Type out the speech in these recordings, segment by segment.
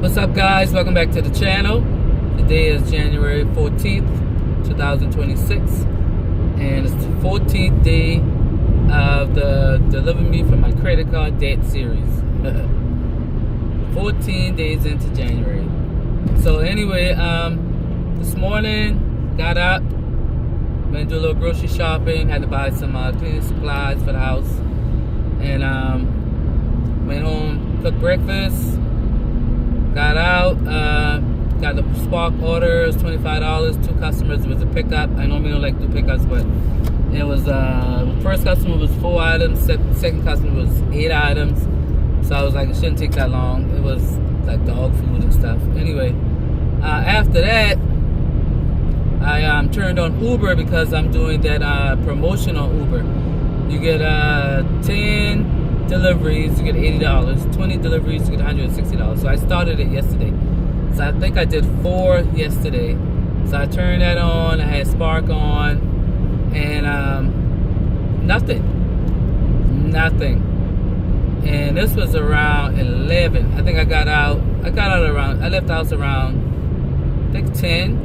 What's up, guys? Welcome back to the channel. Today is January 14th, 2026, and it's the 14th day of the Deliver Me from My Credit Card Debt series. 14 days into January. So anyway, this morning, got up, went to do a little grocery shopping, had to buy some cleaning supplies for the house, and went home, cooked breakfast. Got out, got the Spark orders, $25, 2 customers. It was a pickup. I normally don't like to do pickups, but it was, first customer was 4 items, second customer was 8 items. So I was like, it shouldn't take that long. It was like dog food and stuff. Anyway, after that, I turned on Uber because I'm doing that promotion on Uber. You get 10 deliveries, you get $80. 20 deliveries, you get $160. So I started it yesterday. So I think I did 4 yesterday. So I turned that on. I had Spark on, and nothing. And this was around 11. I think I got out. I left the house around, I think 10.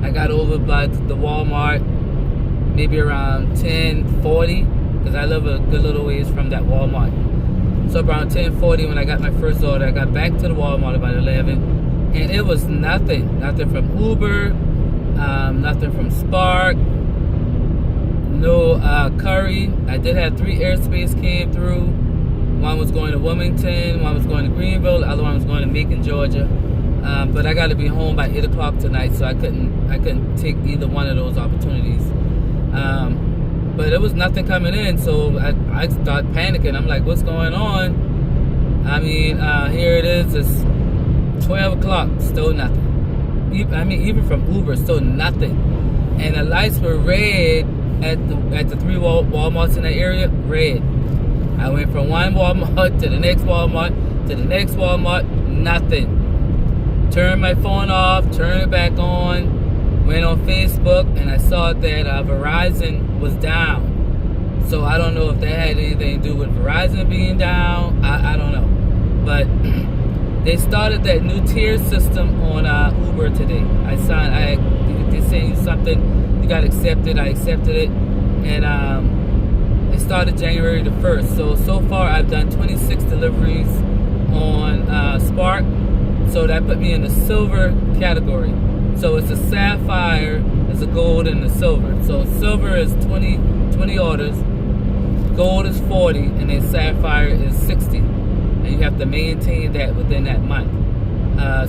I got over by the Walmart maybe around 10:40 because I live a good little ways from that Walmart. So around 10:40 when I got my first order, I got back to the Walmart about 11, and it was nothing from Uber, nothing from Spark, no Curry. I did have 3 airspace came through. One was going to Wilmington, one was going to Greenville, the other one was going to Macon, Georgia. But I got to be home by 8 o'clock tonight, so I couldn't take either one of those opportunities. But there was nothing coming in, so I started panicking. I'm like, what's going on? I mean, here it is. It's 12 o'clock, still nothing. Even from Uber, still nothing. And the lights were red at the 3 Walmarts in that area, red. I went from one Walmart to the next Walmart to the next Walmart, nothing. Turned my phone off, turned it back on. Went on Facebook and I saw that Verizon was down. So I don't know if that had anything to do with Verizon being down. I don't know. But they started that new tier system on Uber today. They sent you something, you got accepted. I accepted it. And it started January the 1st. So far I've done 26 deliveries on Spark. So that put me in the silver category. So it's a sapphire, it's a gold, and a silver. So silver is 20 orders, gold is 40, and then sapphire is 60. And you have to maintain that within that month.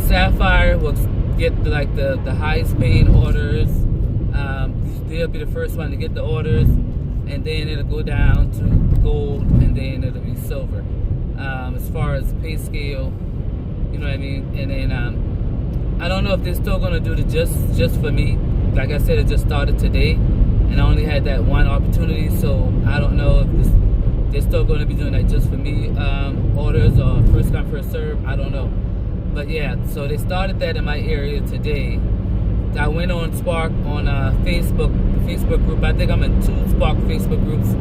Sapphire will get the highest paying orders. They'll be the first one to get the orders, and then it'll go down to gold, and then it'll be silver. As far as pay scale, you know what I mean? And then I don't know if they're still gonna do the just for me. Like I said, it just started today, and I only had that one opportunity, so I don't know if they're still gonna be doing that just for me orders or first come first serve. I don't know, but yeah. So they started that in my area today. I went on Spark on Facebook group. I think I'm in 2 Spark Facebook groups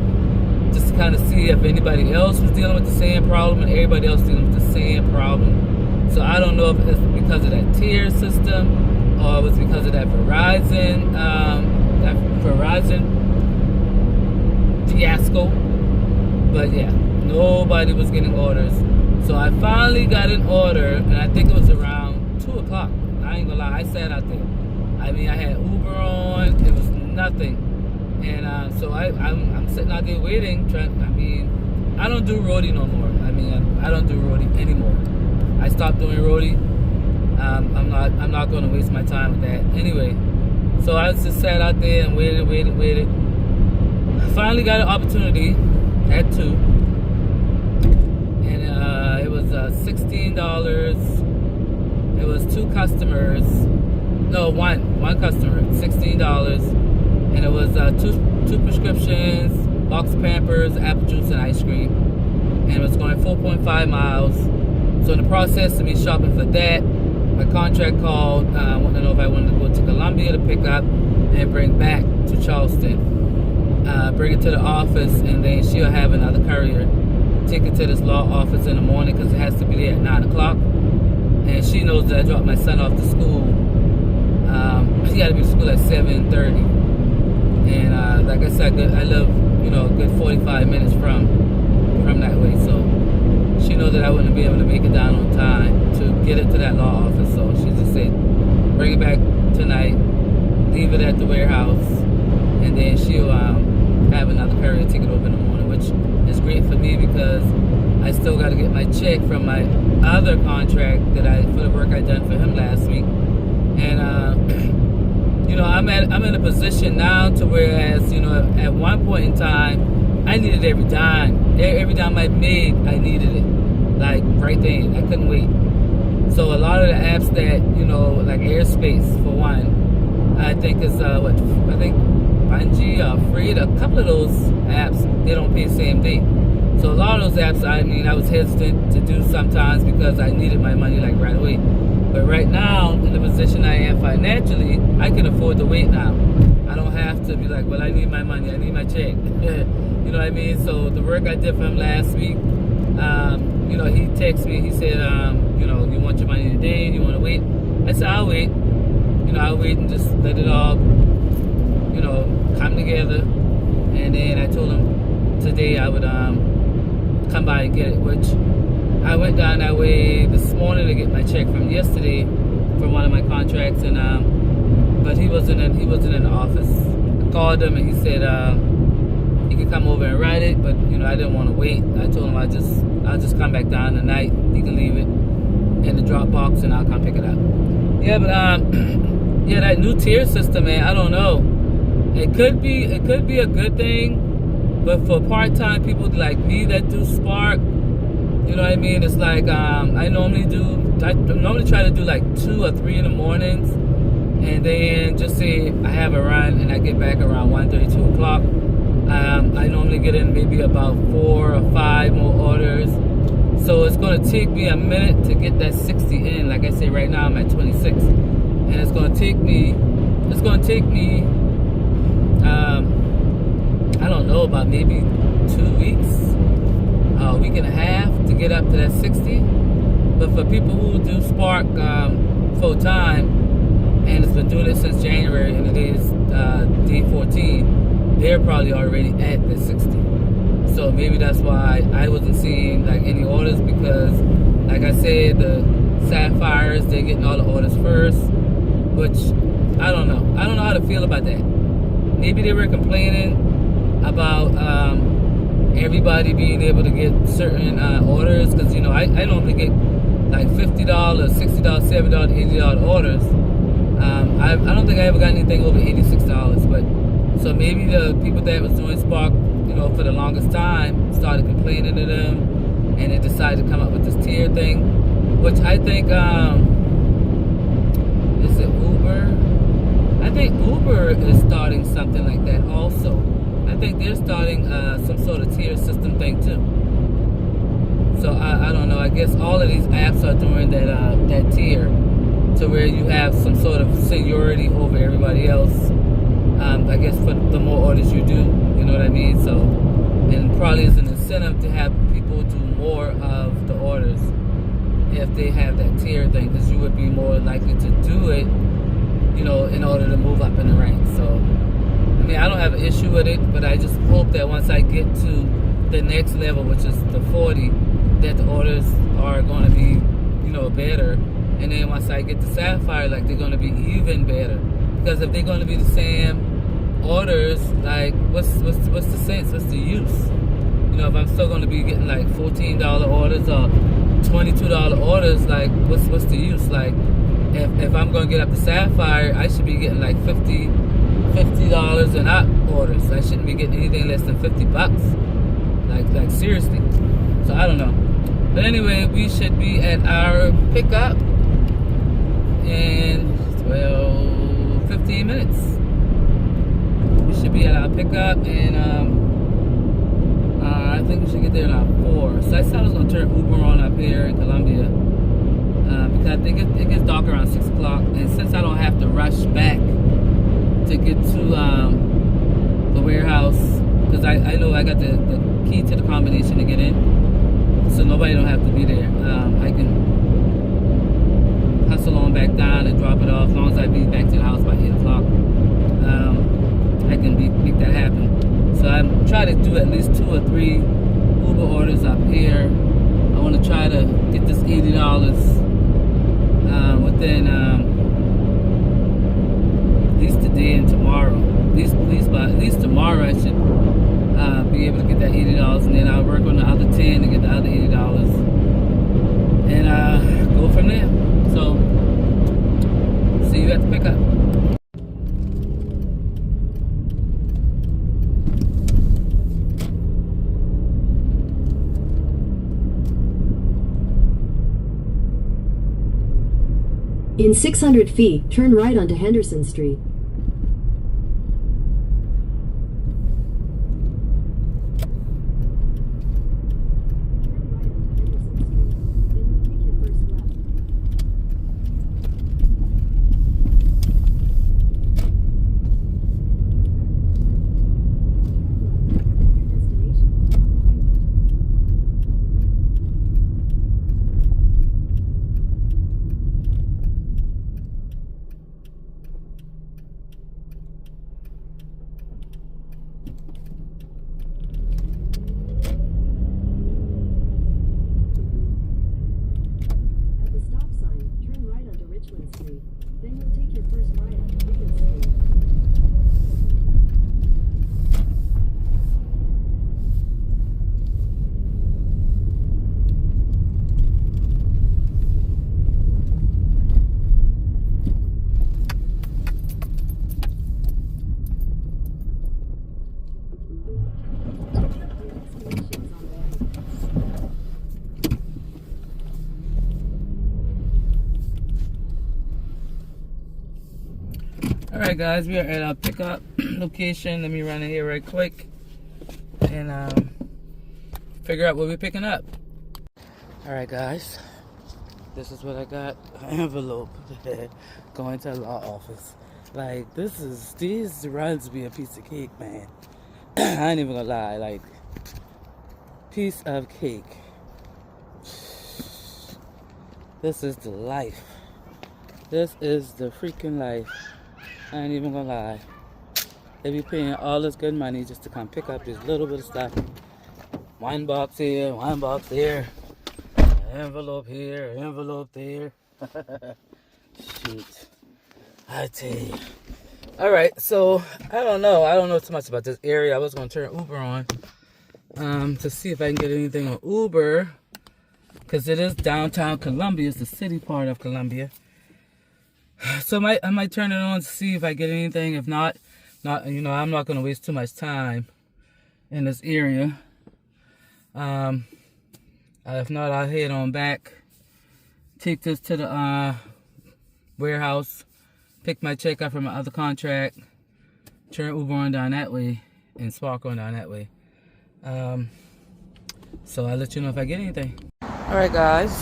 just to kind of see if anybody else was dealing with the same problem and everybody else dealing with the same problem. So I don't know if it's because of that tier system or it was because of that Verizon fiasco. But yeah, nobody was getting orders. So I finally got an order, and I think it was around 2 o'clock. I ain't gonna lie, I sat out there. I mean, I had Uber on, it was nothing. And so I'm sitting out there waiting. I don't do roadie no more. I don't do roadie anymore. I stopped doing roadie. I'm not going to waste my time with that. Anyway, so I just sat out there and waited. I finally got an opportunity at 2, and it was $16. It was 2 customers. No, one customer. $16, and it was 2 prescriptions, box of Pampers, apple juice, and ice cream, and it was going 4.5 miles. So in the process of me shopping for that, my contract called, wanted to know if I wanted to go to Columbia to pick up and bring back to Charleston. Bring it to the office, and then she'll have another courier take it to this law office in the morning because it has to be there at 9 o'clock. And she knows that I dropped my son off to school. He had to be to school at 7:30, and like I said, I live, a good 45 minutes from that way, so she knows that I wouldn't be able to make it down on time to get it to that law office. So she just said, bring it back tonight, leave it at the warehouse, and then she'll have another courier ticket over in the morning, which is great for me because I still got to get my check from my other contract for the work I done for him last week. And I'm in a position now to whereas at one point in time I needed every dime I made, I needed it like right then. I couldn't wait. So a lot of the apps that like Airspace for one, I think is Bungie or Freed, a couple of those apps, they don't pay same day. So a lot of those apps, I was hesitant to do sometimes because I needed my money like right away. But right now, in the position I am financially, I can afford to wait now. I don't have to be like, well, I need my money, I need my check. You know what I mean? So the work I did for him last week, he texted me, he said, you want your money today, you want to wait? I said, I'll wait. I'll wait and just let it all, come together. And then I told him today I would come by and get it, which I went down that way this morning to get my check from yesterday from one of my contracts, and but he wasn't in the office. I called him and he said he could come over and write it, but I didn't want to wait. I told him I'll just come back down tonight. He can leave it in the drop box and I'll come pick it up. Yeah, but yeah, that new tier system, man, I don't know. It could be a good thing, but for part-time people like me that do Spark, you know what I mean? It's like I normally try to do like 2 or 3 in the mornings, and then just say I have a run and I get back around 1:30, 2 o'clock. I normally get in maybe about 4 or 5 more orders. So it's going to take me a minute to get that 60 in. Like I say, right now I'm at 26. And it's going to take me, I don't know, about maybe 2 weeks, a week and a half to get up to that 60. But for people who do Spark full time, and it's been doing it since January, and it is day 14, they're probably already at the 60. So maybe that's why I wasn't seeing like any orders, because like I said, the Sapphires, they're getting all the orders first, which I don't know how to feel about that. Maybe they were complaining about everybody being able to get certain orders, because I normally get like $50, $60, $70, $80 orders. I don't think I ever got anything over $86, but so maybe the people that was doing Spark, for the longest time, started complaining to them, and they decided to come up with this tier thing, which I think is it Uber? I think Uber is starting something like that also. I think they're starting some sort of tier system thing too. So I don't know. I guess all of these apps are doing that tier, to where you have some sort of seniority over everybody else. I guess for the more orders you do, you know what I mean? So, and probably is an incentive to have people do more of the orders if they have that tier thing, because you would be more likely to do it, in order to move up in the ranks. So, I mean, I don't have an issue with it, but I just hope that once I get to the next level, which is the 40, that the orders are going to be, better. And then once I get to Sapphire, like, they're going to be even better. Because if they're going to be the same orders, like, what's the sense? What's the use? If I'm still going to be getting like $14 orders or $22 orders, like, what's the use? Like, if I'm going to get up to Sapphire, I should be getting like $50 and up orders. I shouldn't be getting anything less than $50. Like seriously. So I don't know. But anyway, we should be at our pickup in 15 minutes. We should be at our pickup, and I think we should get there around 4. So I said I was going to turn Uber on up here in Columbia, because I think it gets dark around 6 o'clock, and since I don't have to rush back to get to the warehouse, because I know I got the key to the combination to get in, so nobody don't have to be there. I can down and drop it off. As long as I be back to the house by 8 o'clock, I can make that happen. So I'm trying to do at least 2 or 3 Uber orders up here. I want to try to get this $80 within at least today and tomorrow. At least tomorrow I should be able to get that $80, and then I'll work on the other 10 to get the other $80, and go from there. So see you at the pickup. In 600 feet, turn right onto Henderson Street. Alright guys, we are at our pickup location. Let me run in here right quick and figure out what we're picking up. Alright guys, this is what I got. An envelope going to the law office. Like, these runs be a piece of cake, man. I ain't even gonna lie, like, piece of cake. This is the life. This is the freaking life. I ain't even gonna lie. They be paying all this good money just to come pick up this little bit of stuff. One box here, one box there. An envelope here, an envelope there. Shoot. I tell you. Alright, so I don't know too much about this area. I was gonna turn Uber on to see if I can get anything on Uber. Because it is downtown Columbia, it's the city part of Columbia. So I might turn it on to see if I get anything. If not, I'm not gonna waste too much time in this area. If not, I'll head on back, take this to the warehouse, pick my check up from my other contract, turn Uber on down that way, and Spark on down that way. So I'll let you know if I get anything. Alright guys,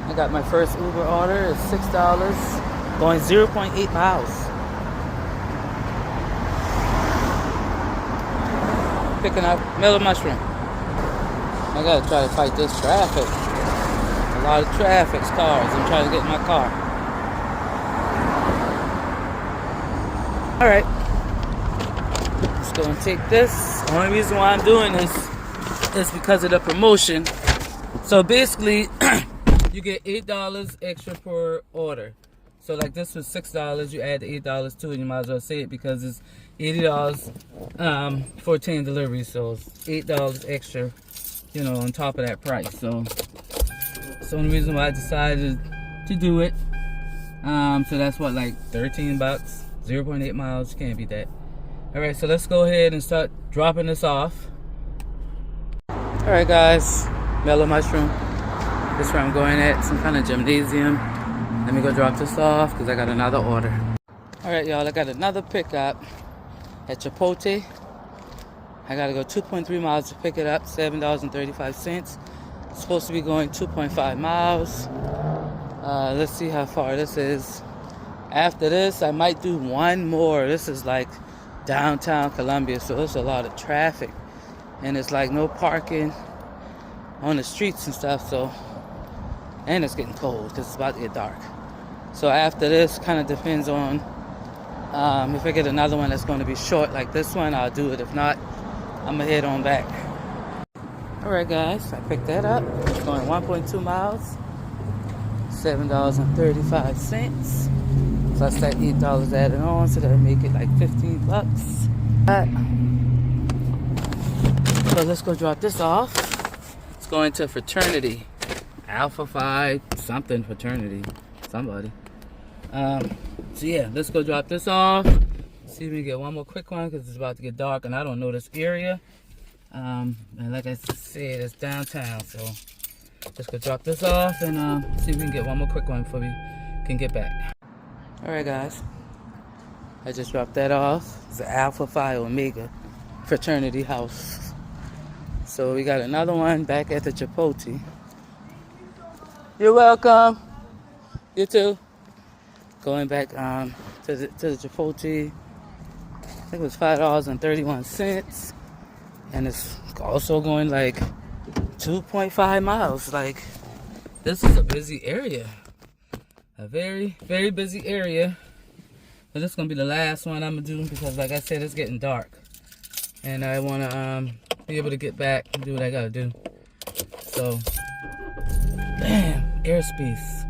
I got my first Uber order. It's $6. Going 0.8 miles. Picking up mellow mushroom. I gotta try to fight this traffic. A lot of traffic cars. I'm trying to get in my car. Alright. Let's go and take this. The only reason why I'm doing this is because of the promotion. So basically, you get $8 extra per order. So like this was $6, you add the $8 to it, you might as well say it because it's $80 for 10 deliveries. So it's $8 extra, on top of that price. So that's the only reason why I decided to do it. So that's what, like 13 bucks, 0.8 miles, you can't beat that. Alright, so let's go ahead and start dropping this off. Alright guys, mellow mushroom. This is where I'm going at, some kind of gymnasium. Let me go drop this off because I got another order. Alright y'all, I got another pickup at Chipotle. I gotta go 2.3 miles to pick it up, $7.35. It's supposed to be going 2.5 miles. Let's see how far this is. After this, I might do one more. This is like downtown Columbia, so there's a lot of traffic. And it's like no parking on the streets and stuff, so. And it's getting cold because it's about to get dark. So after this, kind of depends on if I get another one that's going to be short like this one, I'll do it. If not, I'm gonna head on back. All right, guys, I picked that up. It's going 1.2 miles, $7.35. Plus that $8 added on, so that'll make it like 15 bucks. All right. So let's go drop this off. It's going to fraternity, Alpha Phi something fraternity, somebody. So yeah, let's go drop this off. See if we can get one more quick one because it's about to get dark and I don't know this area. And like I said, it's downtown, so let's go drop this off and see if we can get one more quick one before we can get back. All right, guys, I just dropped that off. It's the Alpha Phi Omega fraternity house. So we got another one back at the Chipotle. You're welcome. You too. Going back to the Chipotle. I think it was $5.31, and it's also going like 2.5 miles. Like, this is a busy area. A very, very busy area. But this is gonna be the last one I'm gonna do because, like I said, it's getting dark, and I wanna be able to get back and do what I gotta do. So, damn, airspace.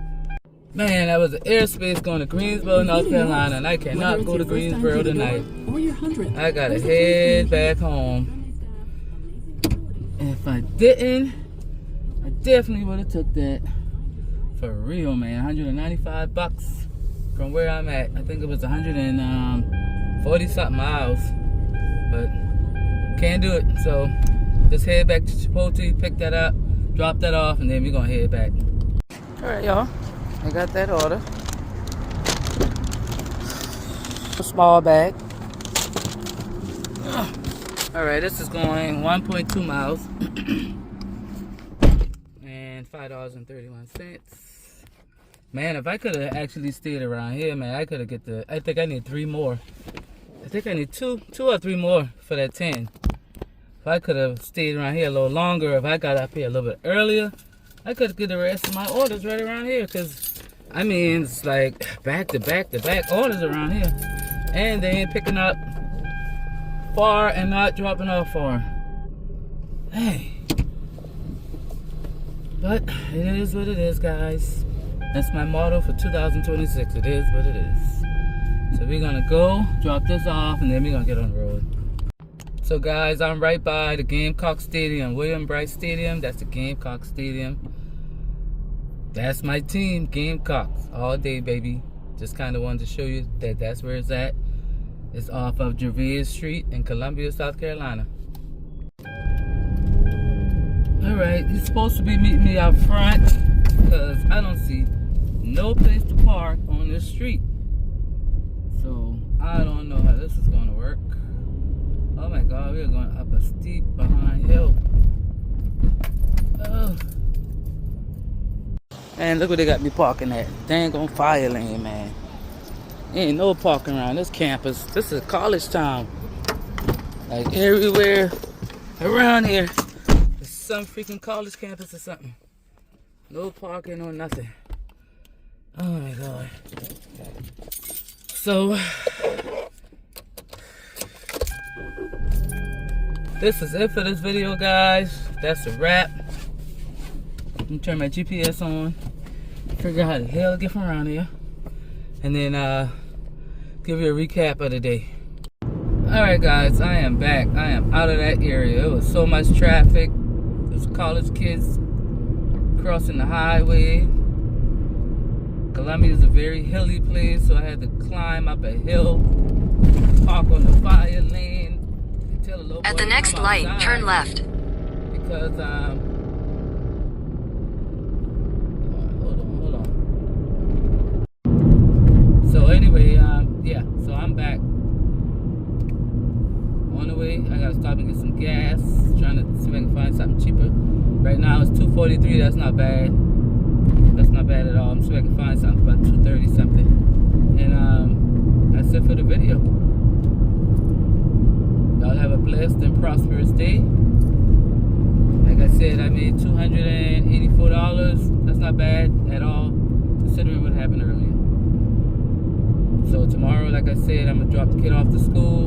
Man, that was an airspace going to Greensboro, North Carolina, and I cannot go to Greensboro tonight. I gotta head back home. And if I didn't, I definitely would have took that. For real, man. 195 bucks from where I'm at. I think it was 140 something miles, but can't do it. So just head back to Chipotle, pick that up, drop that off, and then we're gonna head back. All right, y'all. I got that order. A small bag. All right, this is going 1.2 miles and $5.31. Man, if I could have actually stayed around here, man, I could have get the. I think I need 3 more. I think I need two or 3 more for that 10. If I could have stayed around here a little longer, if I got up here a little bit earlier, I could get the rest of my orders right around here. Cause I mean, it's like back to back to back orders around here, and they ain't picking up far and not dropping off far. Hey, but it is what it is, guys. That's my motto for 2026. It is what it is. So we're gonna go drop this off, and then we're gonna get on the road. So guys, I'm right by the Gamecock Stadium, William Bright Stadium. That's the Gamecock Stadium. That's my team, Gamecocks, all day, baby. Just kind of wanted to show you that that's where it's at. It's off of Gervais Street in Columbia, South Carolina. All right, he's supposed to be meeting me out front because I don't see no place to park on this street. So I don't know how this is going to work. Oh my God, we're going up a steep behind hill. Oh. And look where they got me parking at. Dang on fire lane, man. Ain't no parking around this campus. This is college town. Like everywhere around here, there's some freaking college campus or something. No parking or nothing. Oh my God. So, this is it for this video, guys. That's a wrap. I'm gonna turn my GPS on, figure out how the hell to get from around here, and then give you a recap of the day. Alright guys, I am back. I am out of that area. It was so much traffic. There's college kids crossing the highway. Columbia is a very hilly place, so I had to climb up a hill, park on the fire lane. Tell a little boy at the next light, turn left. Because hold on. So anyway, yeah, so I'm back. On the way, I gotta stop and get some gas. Trying to see if I can find something cheaper. Right now it's $2.43. That's not bad. That's not bad at all. I'm sure I can find something about $2.30 something. And that's it for the video. Y'all have a blessed and prosperous day. Like I said, I made $284. That's not bad at all, considering what happened earlier. So tomorrow, like I said, I'm gonna drop the kid off to school.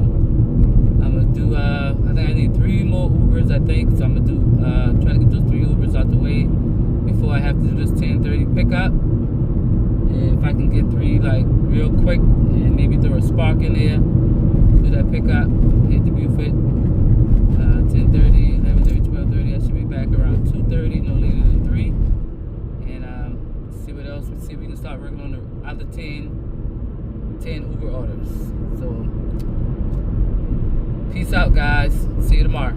I'm gonna do, I think I need 3 more Ubers, I think. So I'm gonna do, try to get those 3 Ubers out the way before I have to do this 10:30 pickup. And if I can get 3 like real quick and maybe throw a Spark in there, do that pickup, hit the Buford, 10:30, 11:30, 12:30. I should be back around 2:30, no later than 3. And see what else. See if we can start working on the other 10 Uber orders. So peace out, guys. See you tomorrow.